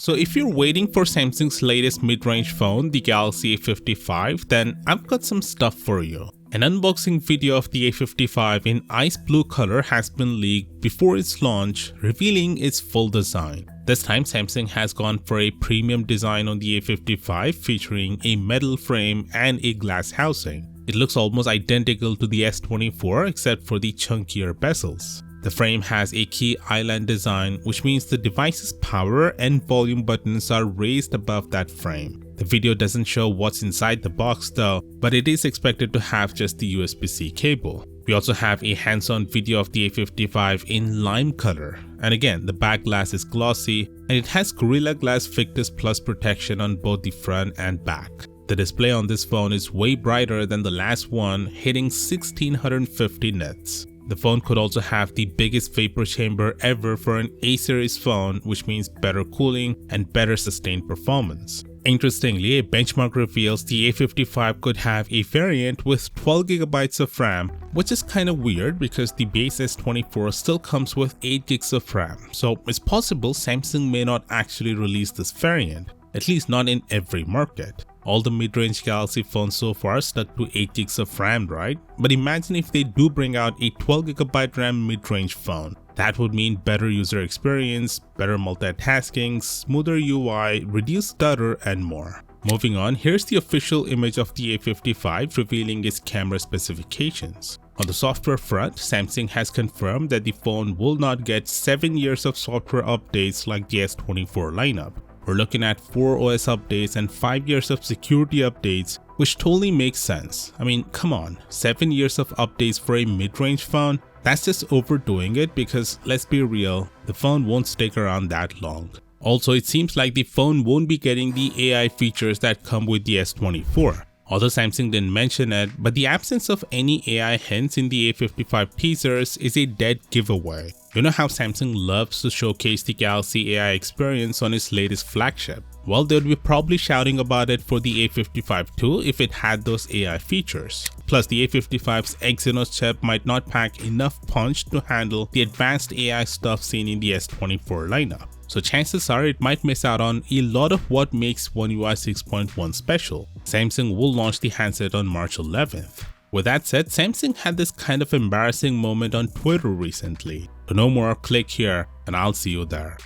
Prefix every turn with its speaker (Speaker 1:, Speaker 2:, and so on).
Speaker 1: So if you're waiting for Samsung's latest mid-range phone, the Galaxy A55, then I've got some stuff for you. An unboxing video of the A55 in ice blue color has been leaked before its launch, revealing its full design. This time Samsung has gone for a premium design on the A55 featuring a metal frame and a glass housing. It looks almost identical to the S24 except for the chunkier bezels. The frame has a key island design, which means the device's power and volume buttons are raised above that frame. The video doesn't show what's inside the box though, but it is expected to have just the USB-C cable. We also have a hands-on video of the A55 in lime color, and again the back glass is glossy and it has Gorilla Glass Victus Plus protection on both the front and back. The display on this phone is way brighter than the last one, hitting 1650 nits. The phone could also have the biggest vapor chamber ever for an A-series phone, which means better cooling and better sustained performance. Interestingly, a benchmark reveals the A55 could have a variant with 12GB of RAM, which is kind of weird because the base S24 still comes with 8GB of RAM, so it's possible Samsung may not actually release this variant, at least not in every market. All the mid-range Galaxy phones so far stuck to 8GB of RAM, right? But imagine if they do bring out a 12GB RAM mid-range phone. That would mean better user experience, better multitasking, smoother UI, reduced stutter, and more. Moving on, here's the official image of the A55 revealing its camera specifications. On the software front, Samsung has confirmed that the phone will not get 7 years of software updates like the S24 lineup. We're looking at 4 OS updates and 5 years of security updates, which totally makes sense. I mean, come on, 7 years of updates for a mid-range phone? That's just overdoing it because let's be real, the phone won't stick around that long. Also, it seems like the phone won't be getting the AI features that come with the S24. Although Samsung didn't mention it, but the absence of any AI hints in the A55 teasers is a dead giveaway. You know how Samsung loves to showcase the Galaxy AI experience on its latest flagship? Well, they'd be probably shouting about it for the A55 too if it had those AI features. Plus, the A55's Exynos chip might not pack enough punch to handle the advanced AI stuff seen in the S24 lineup. So chances are it might miss out on a lot of what makes One UI 6.1 special. Samsung will launch the handset on March 11th. With that said, Samsung had this kind of embarrassing moment on Twitter recently. To know more, click here and I'll see you there.